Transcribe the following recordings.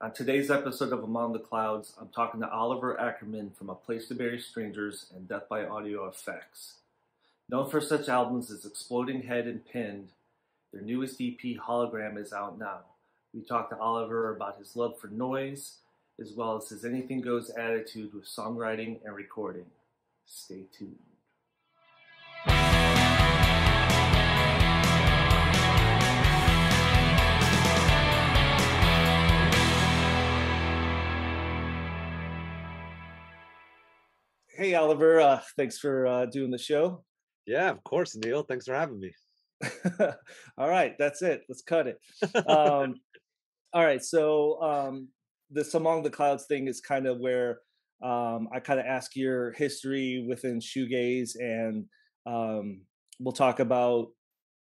On today's episode of Among the Clouds, I'm talking to Oliver Ackermann from A Place to Bury Strangers and Death by Audio Effects. Known for such albums as Exploding Head and Pinned, their newest EP, Hologram, is out now. We talked to Oliver about his love for noise, as well as his anything goes attitude with songwriting and recording. Stay tuned. Hey, Oliver, thanks for doing the show. Yeah, of course, Neil. Thanks for having me. All right, that's it. Let's cut it. All right, so this Among the Clouds thing is kind of where I kind of ask your history within shoegaze, and we'll talk about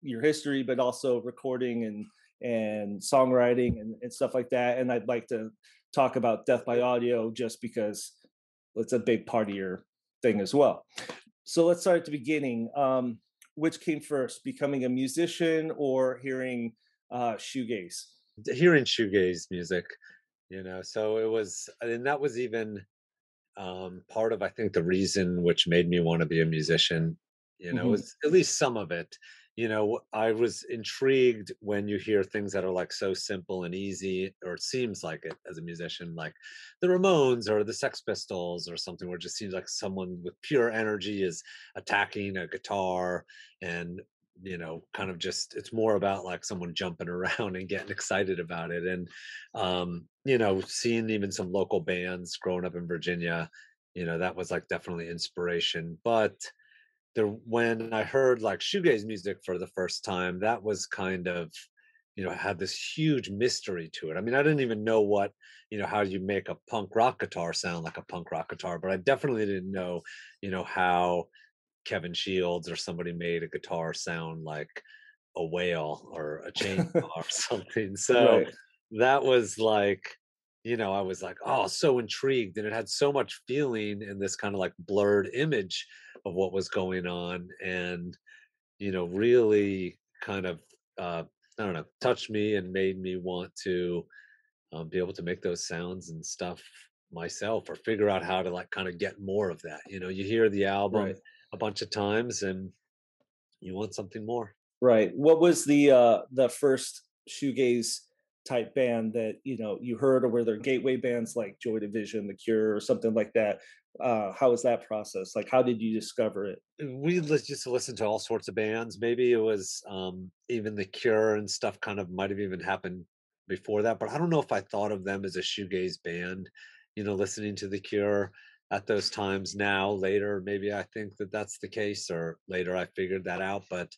your history, but also recording and songwriting and stuff like that. And I'd like to talk about Death by Audio just because it's a big part of your thing as well. So let's start at the beginning. Which came first, becoming a musician or hearing shoegaze? Hearing shoegaze music, so it was, and that was even part of, I think, the reason which made me want to be a musician, was at least some of it. I was intrigued when you hear things that are like so simple and easy, or it seems like it as a musician, like the Ramones or the Sex Pistols or something, where it just seems like someone with pure energy is attacking a guitar and kind of just, it's more about like someone jumping around and getting excited about it. And seeing even some local bands growing up in Virginia, that was like definitely inspiration. But when I heard like shoegaze music for the first time, that was kind of, had this huge mystery to it. I mean, I didn't even know what, how you make a punk rock guitar sound like a punk rock guitar, but I definitely didn't know, how Kevin Shields or somebody made a guitar sound like a whale or a chainsaw or something. So Right. that was like, I was like, oh, so intrigued. And it had so much feeling in this kind of like blurred image of what was going on. And, really kind of, I don't know, touched me and made me want to be able to make those sounds and stuff myself, or figure out how to like kind of get more of that. You hear the album Right. a bunch of times and you want something more. Right. What was the first shoegaze type band that you heard, or were there gateway bands like Joy Division, The Cure, or something like that? How was that process? Like, how did you discover it? We just listened to all sorts of bands. Maybe it was even The Cure and stuff kind of might have even happened before that, but I don't know if I thought of them as a shoegaze band, listening to The Cure at those times. Now, later, maybe I think that that's the case, or later I figured that out. But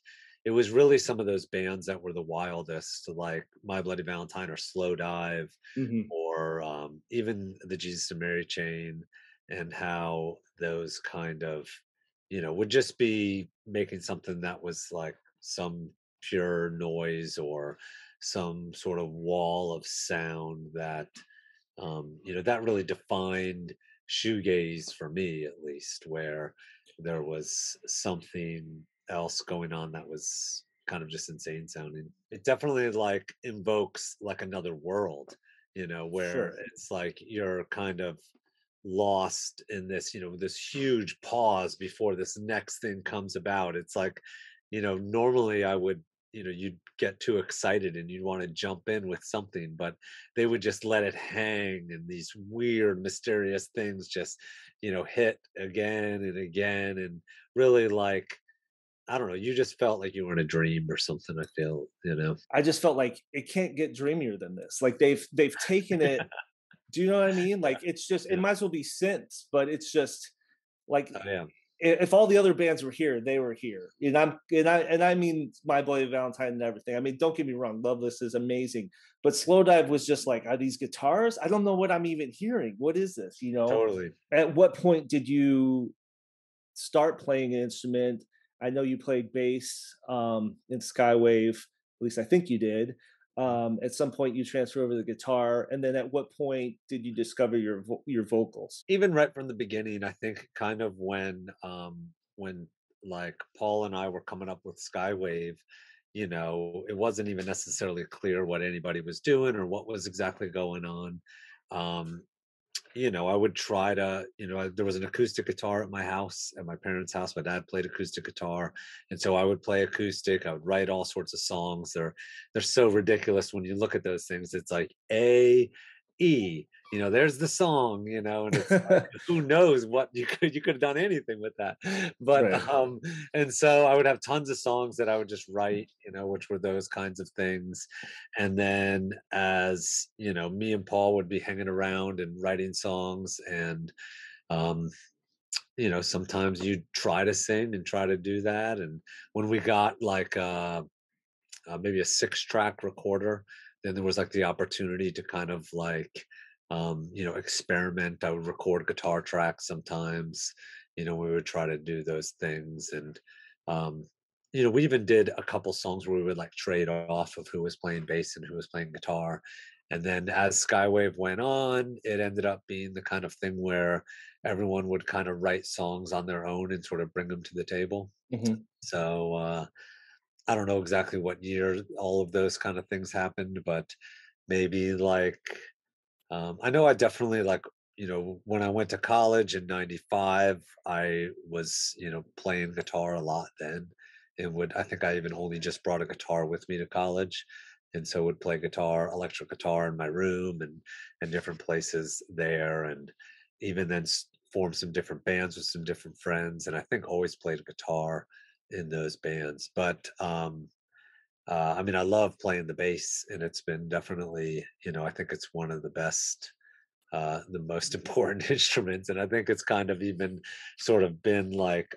it was really some of those bands that were the wildest, like My Bloody Valentine or Slow Dive, Hmm. or even the Jesus and Mary Chain, and how those kind of, would just be making something that was like some pure noise or some sort of wall of sound that, that really defined shoegaze for me, at least, where there was something else going on that was kind of just insane sounding. It definitely like invokes like another world, where Sure. it's like you're kind of lost in this, this huge pause before this next thing comes about. It's like, normally I would, you'd get too excited and you'd want to jump in with something, but they would just let it hang, and these weird mysterious things just, hit again and again, and really like, I don't know, you just felt like you were in a dream or something. I feel. I just felt like it can't get dreamier than this. Like they've taken it. Do you know what I mean? Yeah, Like it's just, it yeah. might as well be synths, but it's just like, Oh, yeah. if all the other bands were here, they were here. And I mean My Bloody Valentine and everything. I mean, don't get me wrong, Loveless is amazing. But Slow Dive was just like, are these guitars? I don't know what I'm even hearing. What is this? Totally. At what point did you start playing an instrument? I know you played bass in Skywave, at least I think you did. At some point, you transfer over the guitar, and then at what point did you discover your vocals? Even right from the beginning, I think kind of when like Paul and I were coming up with Skywave, it wasn't even necessarily clear what anybody was doing or what was exactly going on. Um, I would try to, there was an acoustic guitar at my house, at my parents' house. My dad played acoustic guitar, and so I would play acoustic. I would write all sorts of songs. They're so ridiculous when you look at those things. It's like A, E. There's the song. And it's like who knows what you could have done anything with that, but Right. and so I would have tons of songs that I would just write, which were those kinds of things. And then as me and Paul would be hanging around and writing songs, and um sometimes you try to sing and try to do that. And when we got like maybe a 6-track recorder, then there was like the opportunity to kind of like experiment. I would record guitar tracks sometimes. We would try to do those things. And um we even did a couple songs where we would like trade off of who was playing bass and who was playing guitar. And then as Skywave went on, it ended up being the kind of thing where everyone would kind of write songs on their own and sort of bring them to the table. Hmm. So I don't know exactly what year all of those kind of things happened, but maybe like I know I definitely like, when I went to college in '95, I was, playing guitar a lot then. And I think I even only just brought a guitar with me to college. And so would play guitar, electric guitar in my room and different places there. And even then formed some different bands with some different friends. And I think always played guitar in those bands. But I mean, I love playing the bass, and it's been definitely, I think it's one of the most important instruments. And I think it's kind of even sort of been like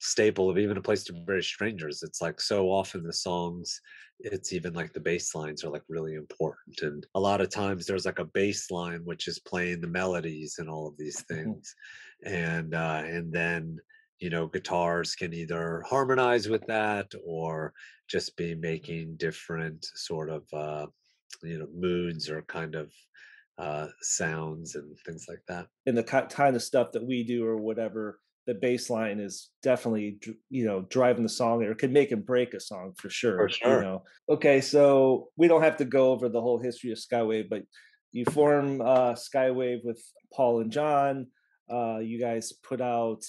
staple of even A Place to Bury Strangers. It's like so often the songs, it's even like the bass lines are like really important. And a lot of times there's like a bass line which is playing the melodies and all of these Hmm. things. And then guitars can either harmonize with that or just be making different sort of moods or kind of sounds and things like that. In the kind of stuff that we do or whatever, the bass line is definitely driving the song, or can make and break a song for For sure. sure. Okay, so we don't have to go over the whole history of Skywave, but you form Skywave with Paul and John. You guys put out,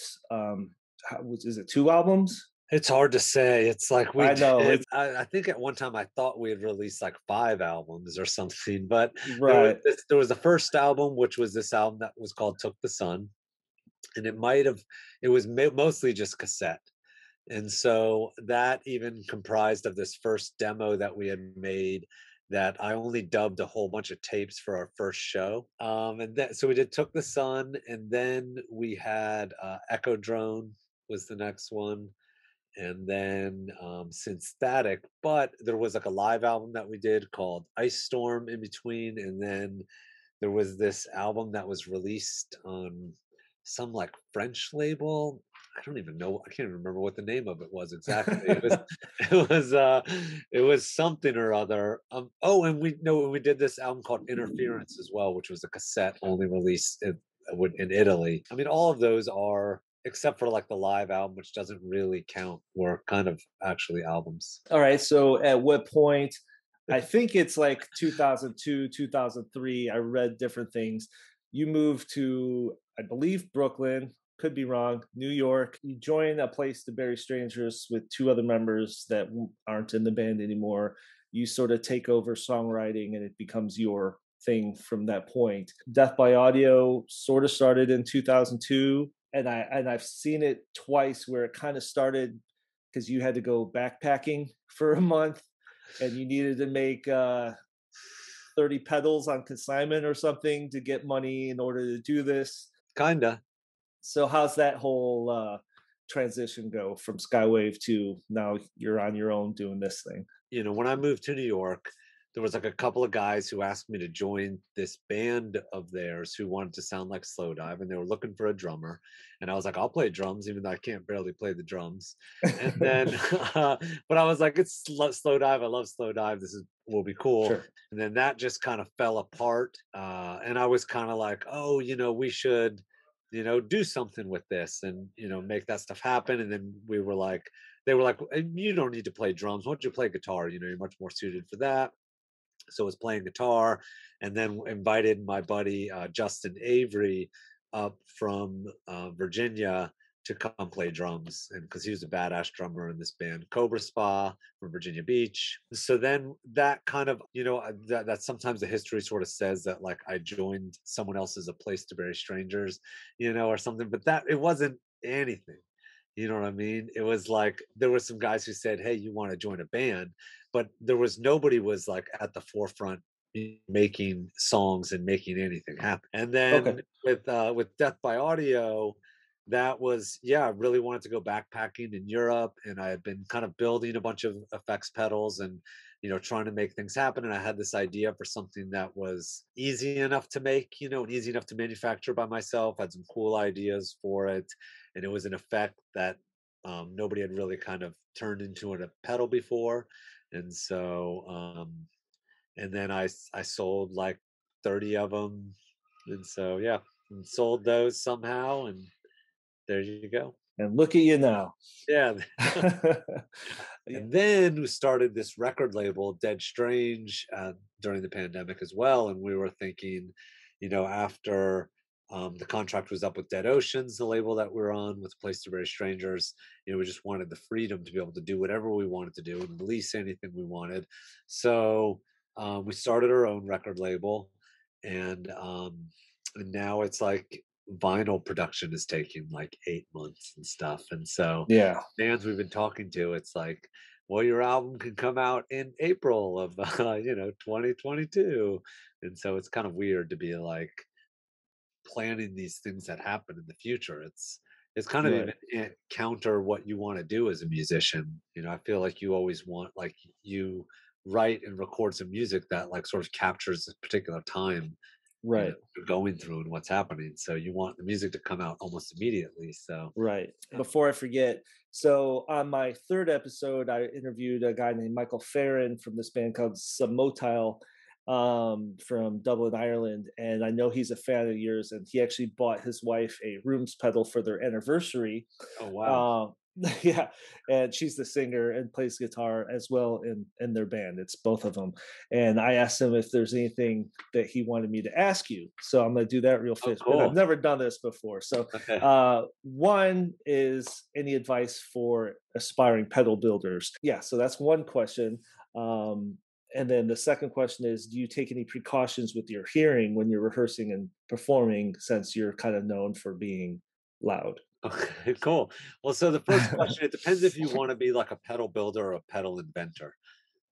is it 2 albums? It's hard to say. It's like we I know did. it's I think at one time I thought we had released like 5 albums or something, but right. there was the first album, which was this album that was called "Took the Sun," and it was mostly just cassette. And so that even comprised of this first demo that we had made that I only dubbed a whole bunch of tapes for our first show. And then, so we did Took the Sun, and then we had Echo Drone was the next one. And then Synstatic, but there was like a live album that we did called Ice Storm in between. And then there was this album that was released on some like French label. I don't even know. I can't even remember what the name of it was exactly. It was it was it was something or other. And we did this album called Interference as well, which was a cassette only released in Italy. I mean, all of those are, except for like the live album, which doesn't really count, were kind of actually albums. All right, so at what point, I think it's like 2002, 2003, I read different things. You moved to, I believe, Brooklyn, could be wrong, New York. You join A Place to Bury Strangers with 2 other members that aren't in the band anymore. You sort of take over songwriting and it becomes your thing from that point. Death by Audio sort of started in 2002, and I've seen it twice where it kind of started because you had to go backpacking for a month and you needed to make 30 pedals on consignment or something to get money in order to do this. Kinda. So how's that whole transition go from Skywave to now you're on your own doing this thing? When I moved to New York, there was like a couple of guys who asked me to join this band of theirs who wanted to sound like Slow Dive, and they were looking for a drummer. And I was like, I'll play drums, even though I can't barely play the drums. And then, but I was like, it's Slow Dive. I love Slow Dive. Will be cool. Sure. And then that just kind of fell apart. And I was kind of like, oh, we should do something with this and, make that stuff happen. And then they were like, you don't need to play drums. Why don't you play guitar? You're much more suited for that. So I was playing guitar, and then invited my buddy Justin Avery up from Virginia to come play drums, and because he was a badass drummer in this band Cobra Spa from Virginia Beach. So then that kind of, that sometimes the history sort of says that like I joined someone else's A Place to Bury Strangers, or something, but that it wasn't anything. You know what I mean? It was like there were some guys who said, "Hey, you want to join a band?" But there was nobody was like at the forefront making songs and making anything happen. And Okay. then with Death by Audio, that was, I really wanted to go backpacking in Europe, and I had been kind of building a bunch of effects pedals and trying to make things happen. And I had this idea for something that was easy enough to make, and easy enough to manufacture by myself. I had some cool ideas for it, and it was an effect that nobody had really kind of turned into a pedal before. And so and then I sold like 30 of them, and so yeah, and sold those somehow, and there you go. And look at you now. Yeah. Yeah. And then we started this record label, Dead Strange, during the pandemic as well. And we were thinking, after the contract was up with Dead Oceans, the label that we're on with Place to Bury Strangers, we just wanted the freedom to be able to do whatever we wanted to do and release anything we wanted. So we started our own record label, and now it's like vinyl production is taking like 8 months and stuff. And so Yeah. bands we've been talking to, it's like, well, your album can come out in April of 2022. And so it's kind of weird to be like planning these things that happen in the future. It's kind of Right. even counter what you want to do as a musician. I feel like you always want, like, you write and record some music that like sort of captures a particular time Right. you're going through and what's happening. So you want the music to come out almost immediately. So Right. yeah. Before I forget, so on my third episode, I interviewed a guy named Michael Farren from this band called Submotile, from Dublin, Ireland. And I know he's a fan of yours, and he actually bought his wife a Rooms pedal for their anniversary. Oh wow. Um, yeah, and she's the singer and plays guitar as well in their band. It's both of them. And I asked him if there's anything that he wanted me to ask you. So I'm going to do that real Oh fast. And I've cool. never done this before. So Okay. one is any advice for aspiring pedal builders? Yeah, so that's one question. Um, and then the second question is, do you take any precautions with your hearing when you're rehearsing and performing, since you're kind of known for being loud? Okay, cool. Well, so the first question, it depends if you want to be like a pedal builder or a pedal inventor.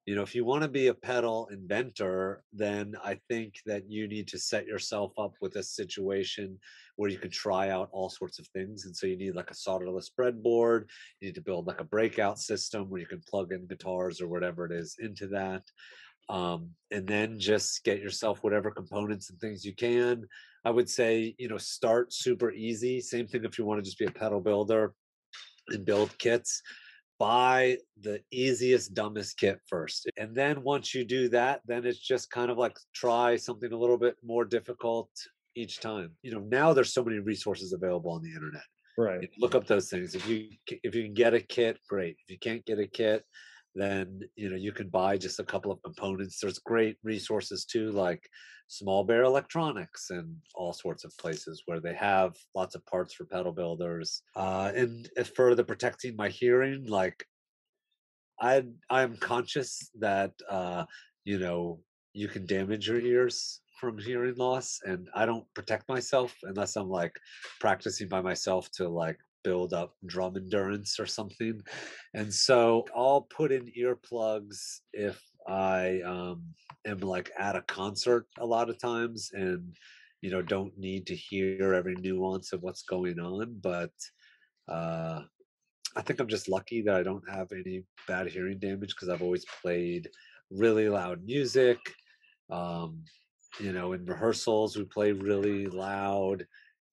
If you want to be a pedal inventor, then I think that you need to set yourself up with a situation where you can try out all sorts of things. And so you need like a solderless breadboard. You need to build like a breakout system where you can plug in guitars or whatever it is into that. And then just get yourself whatever components and things you can. I would say, start super easy. Same thing if you want to just be a pedal builder and build kits. Buy the easiest, dumbest kit first. And then once you do that, then it's just kind of like try something a little bit more difficult each time. Now there's so many resources available on the internet. Right. Look up those things. If you can get a kit, great. If you can't get a kit, then you can buy just a couple of components. There's great resources too, like Small Bear Electronics and all sorts of places where they have lots of parts for pedal builders. And as for the protecting my hearing, like I'm conscious that you know you can damage your ears from hearing loss, and I don't protect myself unless I'm like practicing by myself to like build up drum endurance or something. And so I'll put in earplugs if I am like at a concert a lot of times, and don't need to hear every nuance of what's going on. But uh I think I'm just lucky that I don't have any bad hearing damage because I've always played really loud music. Um, in rehearsals, we play really loud.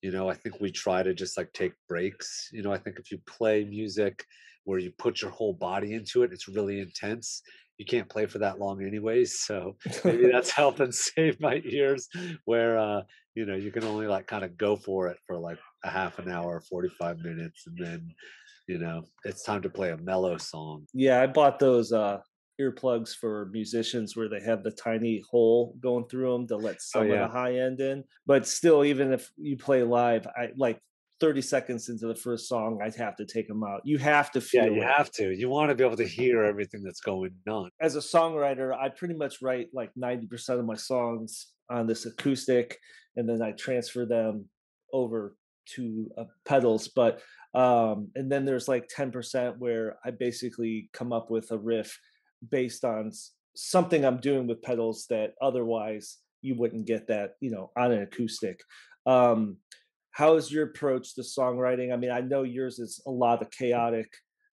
I think we try to just like take breaks. I think if you play music where you put your whole body into it, it's really intense. you can't play for that long anyways. So maybe that's helping save my ears where, you can only like kind of go for it for like a half an hour, 45 minutes. And then, it's time to play a mellow song. Yeah, I bought those, earplugs for musicians where they have the tiny hole going through them to let Oh, some of yeah. the high end in, but still, even if you play live, I like 30 seconds into the first song, I'd have to take them out. You have to Yeah, feel you it. have to. You want to be able to hear everything that's going on. As a songwriter, I pretty much write like 90% of my songs on this acoustic, and then I transfer them over to pedals. But and then there's like 10% where I basically come up with a riff based on something I'm doing with pedals that otherwise you wouldn't get that, on an acoustic. Um, how is your approach to songwriting? I mean, I know yours is a lot of chaotic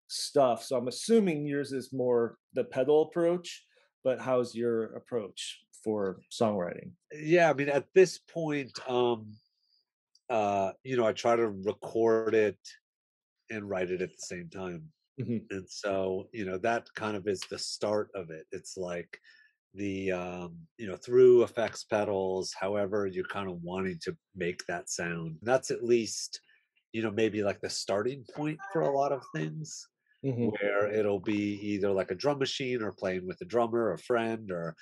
stuff. So I'm assuming yours is more the pedal approach, but how's your approach for songwriting? Yeah, I mean, at this point, I try to record it and write it at the same time. Mhm. And so, that kind of is the start of it. It's like through effects pedals, however you're kind of wanting to make that sound. That's at least, maybe like the starting point for a lot of things Mhm. where it'll be either like a drum machine or playing with a drummer or a friend or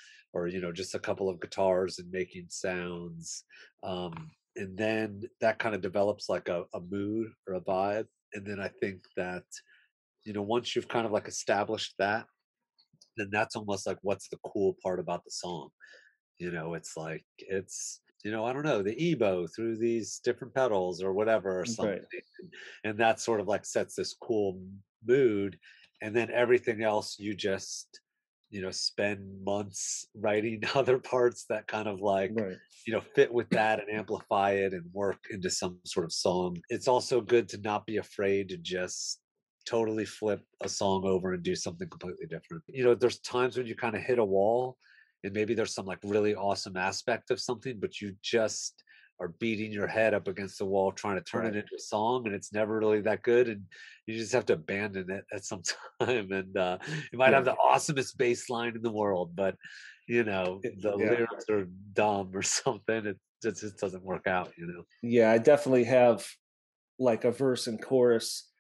just a couple of guitars and making sounds. And then that kind of develops like a mood or a vibe. And then I think that once you've kind of like established that, then that's almost like what's the cool part about the song. It's like I don't know, the ebo through these different pedals or whatever or something. Right. And that sort of like sets this cool mood. And then everything else you just, spend months writing other parts that kind of like, Right. fit with that and amplify it and work into some sort of song. It's also good to not be afraid to just totally flip a song over and do something completely different. There's times when you kind of hit a wall and maybe there's some like really awesome aspect of something, but you just are beating your head up against the wall trying to turn it Right. into a song and it's never really that good and you just have to abandon it at some time and you might have Yeah. the awesomest bass line in the world but the Yeah. lyrics are dumb or something. It just doesn't work out. Yeah. I definitely have like a verse and chorus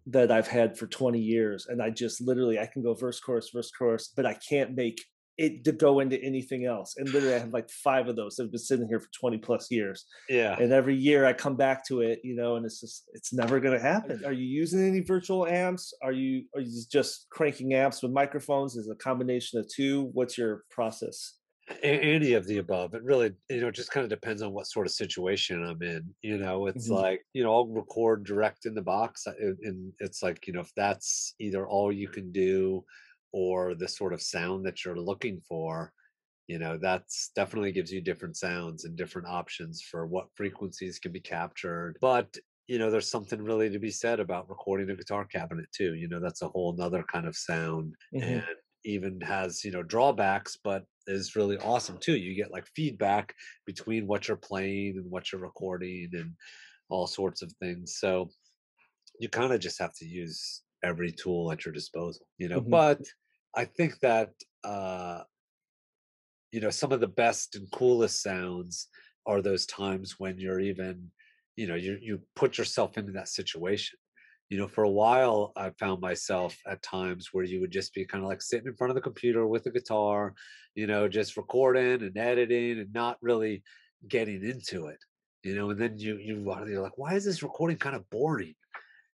that I've had for 20 years, and I just literally I can go verse, chorus, but I can't make it to go into anything else. And literally, I have like 5 of those that have been sitting here for 20 plus years. Yeah. And every year I come back to it, and it's never going to happen. Are you using any virtual amps? Are you just cranking amps with microphones? Is it a combination of two? What's your process? Any of the above. It really, it just kind of depends on what sort of situation I'm in. It's Mhm. like, I'll record direct in the box. And it's like, if that's either all you can do or the sort of sound that you're looking for, that's definitely gives you different sounds and different options for what frequencies can be captured. But, there's something really to be said about recording a guitar cabinet too. That's a whole nother kind of sound. And Mhm. even has drawbacks but is really awesome too. You get like feedback between what you're playing and what you're recording and all sorts of things, so you kind of just have to use every tool at your disposal. Mhm. But I think that uh some of the best and coolest sounds are those times when you're even, you put yourself into that situation. For a while, I found myself at times where you would just be kind of like sitting in front of the computer with a guitar, just recording and editing and not really getting into it. And then you're like, why is this recording kind of boring?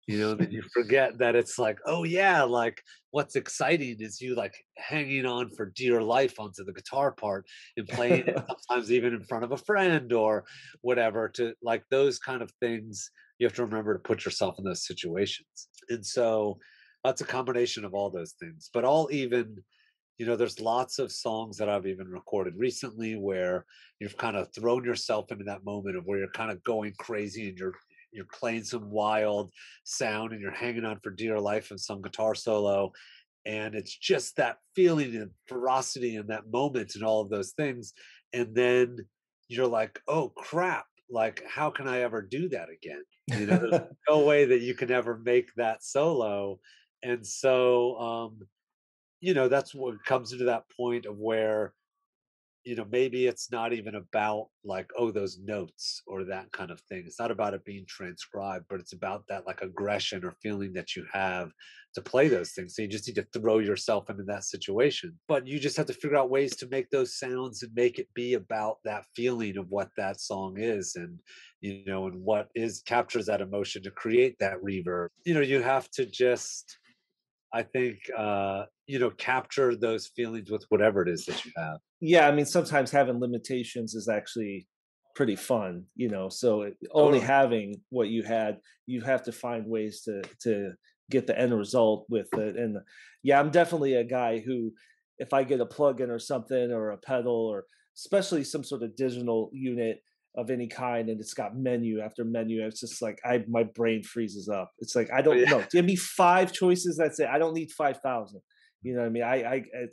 Then you forget that it's like, oh yeah, like what's exciting is you like hanging on for dear life onto the guitar part and playing it sometimes even in front of a friend or whatever, to like those kind of things. You have to remember to put yourself in those situations. And so that's a combination of all those things. But all even, there's lots of songs that I've even recorded recently where you've kind of thrown yourself into that moment of where you're kind of going crazy and you're playing some wild sound and you're hanging on for dear life in some guitar solo. And it's just that feeling and ferocity in that moment and all of those things. And then you're like, oh crap, like how can I ever do that again? There's no way that you can ever make that solo. And so that's what comes into that point of where, maybe it's not even about like, oh, those notes or that kind of thing. It's not about it being transcribed, but it's about that like aggression or feeling that you have to play those things. So you just need to throw yourself into that situation. But you just have to figure out ways to make those sounds and make it be about that feeling of what that song is, and what is captures that emotion to create that reverb. You have to just, I think, capture those feelings with whatever it is that you have. Yeah, I mean, sometimes having limitations is actually pretty fun, so only Totally. having what you had, you have to find ways to get the end result with it. And yeah, I'm definitely a guy who, if I get a plugin or something or a pedal or especially some sort of digital unit of any kind and it's got menu after menu, it's just like my brain freezes up. It's like I Oh, don't yeah. know. Give me five choices. That's it. I don't need 5,000. You know what I mean?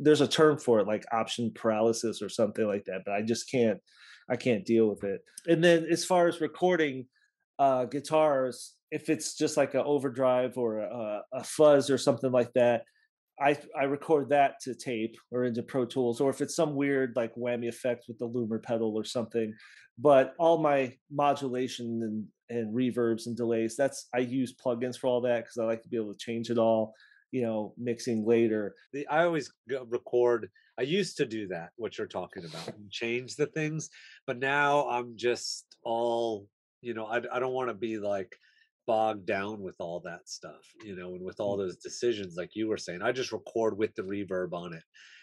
There's a term for it, like option paralysis or something like that, but I can't deal with it. And then as far as recording guitars, if it's just like an overdrive or a fuzz or something like that, I record that to tape or into Pro Tools, or if it's some weird like whammy effect with the loomer pedal or something. But all my modulation and reverbs and delays, I use plugins for all that because I like to be able to change it all, mixing later. I always record. I used to do that, what you're talking about, and change the things. But now I'm just all, I don't want to be like bogged down with all that stuff, and with all those decisions, like you were saying. I just record with the reverb on it,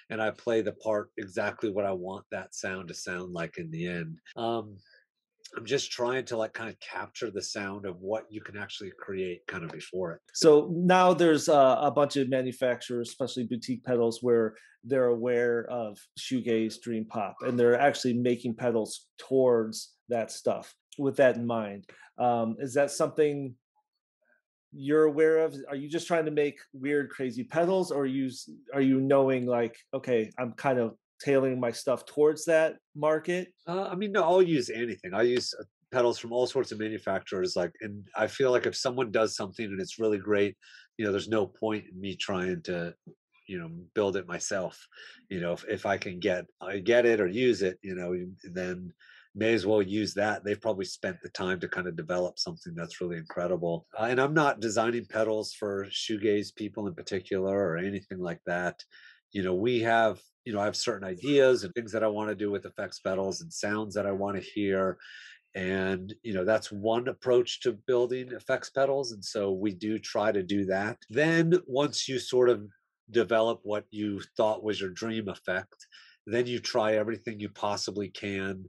and I play the part exactly what I want that sound to sound like in the end. I'm just trying to like kind of capture the sound of what you can actually create kind of before it. So now there's a bunch of manufacturers, especially boutique pedals, where they're aware of shoegaze, dream pop, and they're actually making pedals towards that stuff. With that in mind, is that something you're aware of? Are you just trying to make weird, crazy pedals, or are you knowing like, okay, I'm kind of tailoring my stuff towards that market? I mean, no, I'll use anything. I use pedals from all sorts of manufacturers. Like, and I feel like if someone does something and it's really great, there's no point in me trying to, build it myself. If I get it or use it, then may as well use that. They've probably spent the time to kind of develop something that's really incredible. And I'm not designing pedals for shoegaze people in particular or anything like that. We have, I have certain ideas and things that I want to do with effects pedals and sounds that I want to hear. And, that's one approach to building effects pedals. And so we do try to do that. Then once you sort of develop what you thought was your dream effect, then you try everything you possibly can,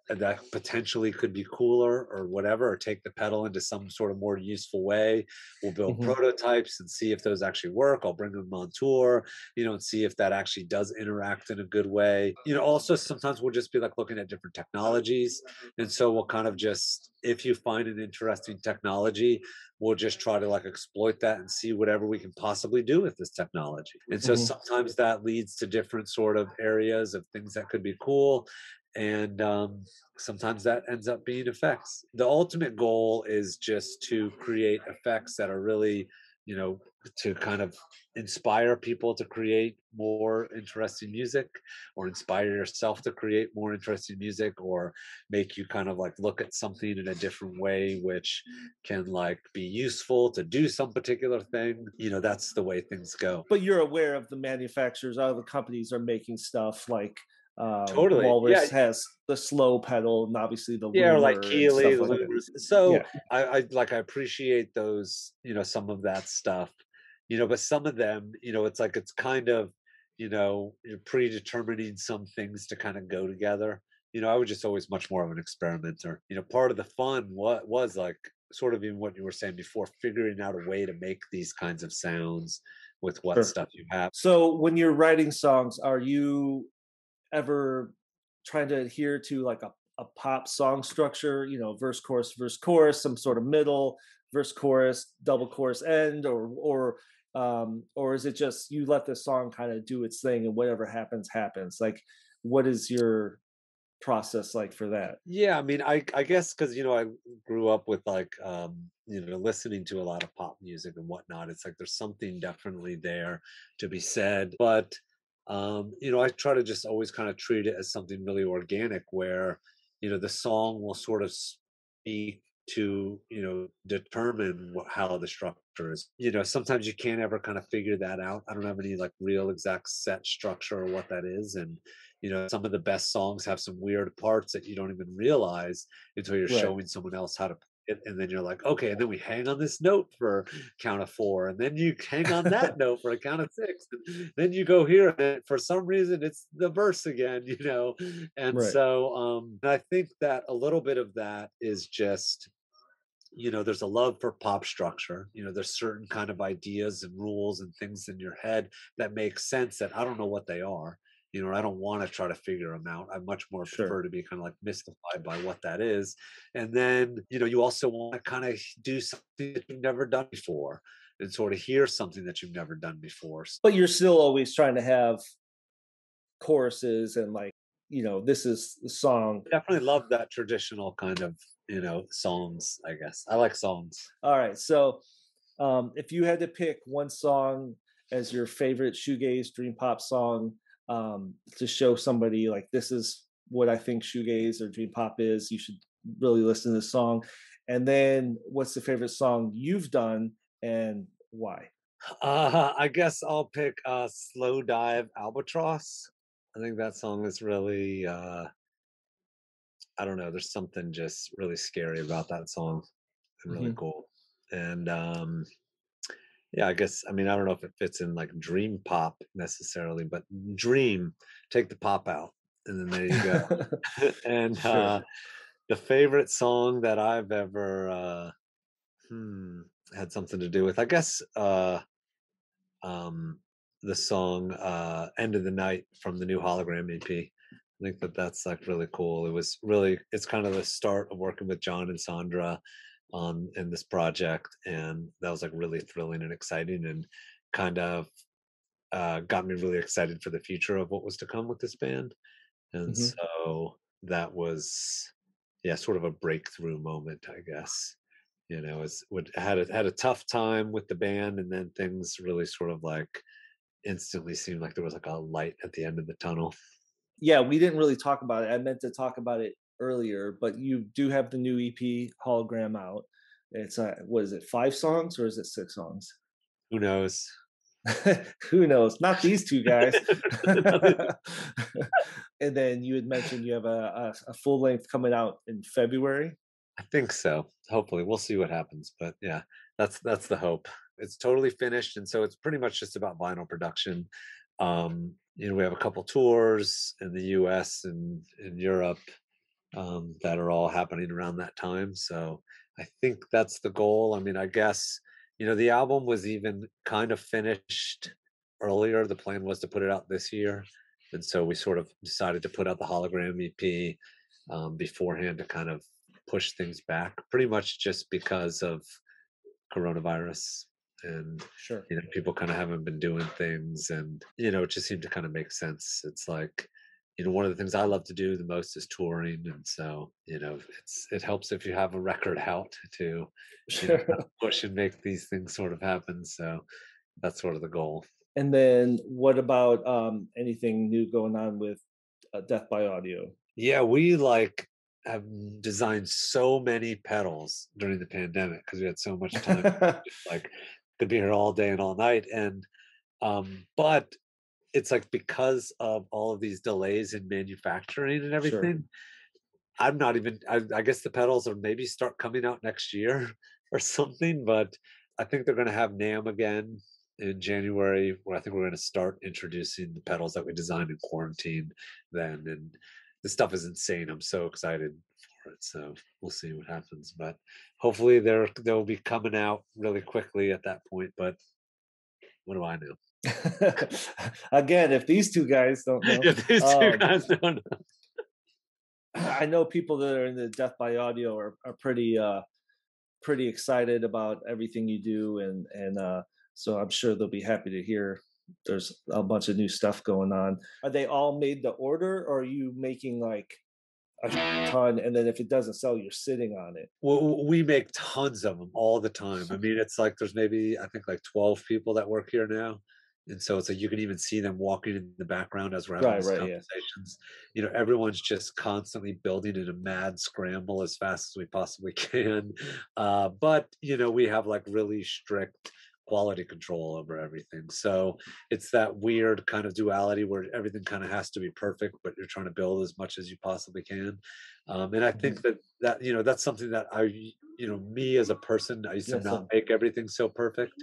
that potentially could be cooler or whatever, or take the pedal into some sort of more useful way. We'll build Hmm. prototypes and see if those actually work. I'll bring them on tour, and see if that actually does interact in a good way. Also sometimes we'll just be like looking at different technologies. And so we'll kind of just, if you find an interesting technology, we'll just try to like exploit that and see whatever we can possibly do with this technology. And so Hmm. sometimes that leads to different sort of areas of things that could be cool. And sometimes that ends up being effects. The ultimate goal is just to create effects that are really, to kind of inspire people to create more interesting music, or inspire yourself to create more interesting music, or make you kind of like look at something in a different way, which can like be useful to do some particular thing. That's the way things go. But you're aware of the manufacturers, other companies are making stuff like Totally. Yeah. Walrus has the slow pedal and obviously the Yeah, or like loomer and Keeley, stuff the like that. Louvers. So Yeah. I appreciate those, some of that stuff, but some of them, it's like it's kind of, you're predetermining some things to kind of go together. I was just always much more of an experimenter. Part of the fun what was like sort of in what you were saying before, figuring out a way to make these kinds of sounds with what Sure. stuff you have. So when you're writing songs, are you ever trying to adhere to like a pop song structure, verse, chorus, some sort of middle, verse, chorus, double chorus end, or is it just you let the song kind of do its thing and whatever happens, happens? Like, what is your process like for that? Yeah, I mean, I guess because I grew up with like listening to a lot of pop music and whatnot. It's like there's something definitely there to be said, but I try to just always kind of treat it as something really organic, where the song will sort of speak to determine how the structure is. Sometimes you can't ever kind of figure that out. I don't have any like real exact set structure or what that is, and some of the best songs have some weird parts that you don't even realize until you're Right. showing someone else how to play it, and then you're like, okay, and then we hang on this note for count of four, and then you hang on that note for a count of six, and then you go here, and for some reason it's the verse again, and Right. so I think that a little bit of that is just there's a love for pop structure. There's certain kind of ideas and rules and things in your head that make sense that I don't know what they are. I don't want to try to figure them out. I much more Sure. prefer to be kind of like mystified by what that is. And then, you also want to kind of do something that you've never done before and sort of hear something that you've never done before. But you're still always trying to have choruses and like, this is the song. Definitely love that traditional kind of, songs, I guess. I like songs. All right. So if you had to pick one song as your favorite shoegaze dream pop song, to show somebody like this is what I think shoegaze or dream pop is, you should really listen to this song. And then what's the favorite song you've done and why? I guess I'll pick Slow Dive Albatross. I think that song is really I don't know, there's something just really scary about that song and really Hmm. cool. And yeah, I guess I mean I don't know if it fits in like dream pop necessarily, but dream, take the pop out and then there you go. And Sure. the favorite song that I've ever hmm, had something to do with, I guess um, the song "End of the Night" from the new Hologram EP. I think that that's like really cool. It's kind of the start of working with John and Sandra in this project, and that was like really thrilling and exciting, and kind of got me really excited for the future of what was to come with this band. And Hmm. so that was, yeah, sort of a breakthrough moment, I guess. Is would had a tough time with the band, and then things really sort of like instantly seemed like there was like a light at the end of the tunnel. Yeah, we didn't really talk about it. I meant to talk about it earlier, but you do have the new EP hologram out. It's what is it, 5 songs or is it 6 songs? Who knows? Who knows? Not these two guys. And then you had mentioned you have a full length coming out in February. I think so. Hopefully, we'll see what happens. But yeah, that's the hope. It's totally finished, and so it's pretty much just about vinyl production. We have a couple tours in the U.S. and in Europe that are all happening around that time. So I think that's the goal. I mean, I guess the album was even kind of finished earlier. The plan was to put it out this year, and so we sort of decided to put out the hologram EP beforehand to kind of push things back, pretty much just because of coronavirus, and Sure. people kind of haven't been doing things, and it just seemed to kind of make sense. It's like one of the things I love to do the most is touring, and so it helps if you have a record out to kind Sure. of push and make these things sort of happen. So that's sort of the goal. And then what about anything new going on with Death by Audio? Yeah, we like have designed so many pedals during the pandemic because we had so much time. Just like could be here all day and all night, and but it's like because of all of these delays in manufacturing and Sure. everything, I'm not even. I guess the pedals are maybe start coming out next year or something, but I think they're going to have NAM again in January, where I think we're going to start introducing the pedals that we designed in quarantine then, and the stuff is insane. I'm so excited for it. So we'll see what happens, but hopefully they'll be coming out really quickly at that point. But what do I know? Again, if these two guys don't know, If these two guys don't know. I know people that are in the Death by Audio are pretty excited about everything you do, and so I'm sure they'll be happy to hear there's a bunch of new stuff going on. Are they all made to order, or are you making like a ton, and then if it doesn't sell, you're sitting on it. Well, we make tons of them all the time. I mean, it's like there's maybe, I think, like 12 people that work here now, and so it's like you can even see them walking in the background as we're having Right, these right, yeah. conversations. Everyone's just constantly building in a mad scramble as fast as we possibly can. But we have like really strict quality control over everything. So it's that weird kind of duality where everything kind of has to be perfect, but you're trying to build as much as you possibly can. And I think Mhm. that that's something that me as a person, I used to Yes, not make everything so perfect.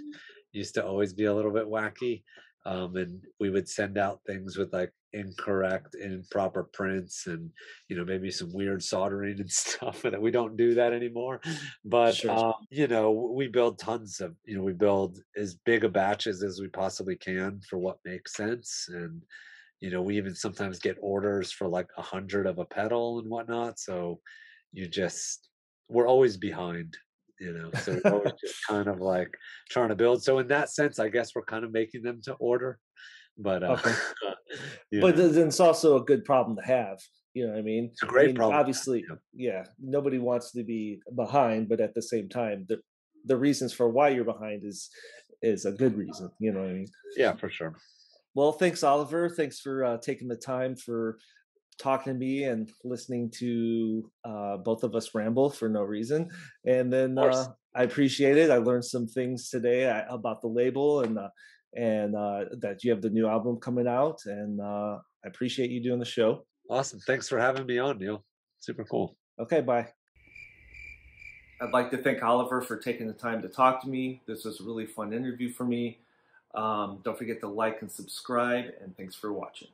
Used to always be a little bit wacky. And we would send out things with like incorrect, improper prints, and maybe some weird soldering and stuff. And we don't do that anymore. But sure. we build tons of, we build as big a batches as we possibly can for what makes sense. And we even sometimes get orders for like 100 of a pedal and whatnot. So you just we're always behind, so we're always just kind of like trying to build. So in that sense, I guess we're kind of making them to order. But Okay. you But know, then it's also a good problem to have. You know what I mean? it's a I great mean, problem. obviously, yeah, nobody wants to be behind, but at the same time, the reasons for why you're behind is a good reason. You know what I mean? Yeah, for sure. Well, thanks, Oliver. Thanks for taking the time for talking to me and listening to both of us ramble for no reason. And Of then course. I appreciate it. I learned some things today about the label and that you have the new album coming out. And I appreciate you doing the show. Awesome. Thanks for having me on, Neil. Super cool. Okay, bye. I'd like to thank Oliver for taking the time to talk to me. This was a really fun interview for me. Don't forget to like and subscribe, and thanks for watching.